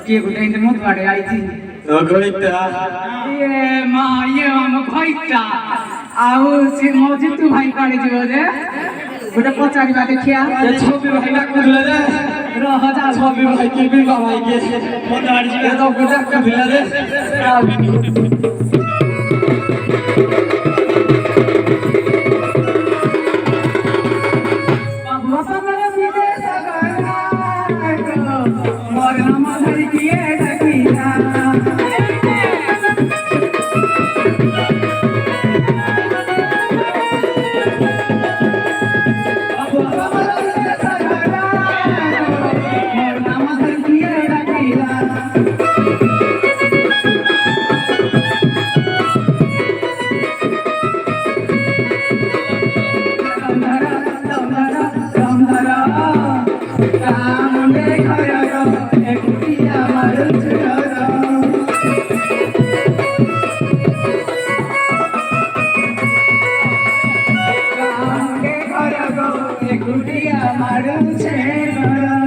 के गुटाइन मत बाड़े आई थी तो गोइता ये मां ये हम खोइता आउ से मौजी तू भाई काड़े जो रे गोटा पचारी बाते खिया ये छोबी भाई ना कुदले रे रह जा छोबी भाई के भी भाई के मोदार जी तो गोटा का भिला रे गुड़िया मारू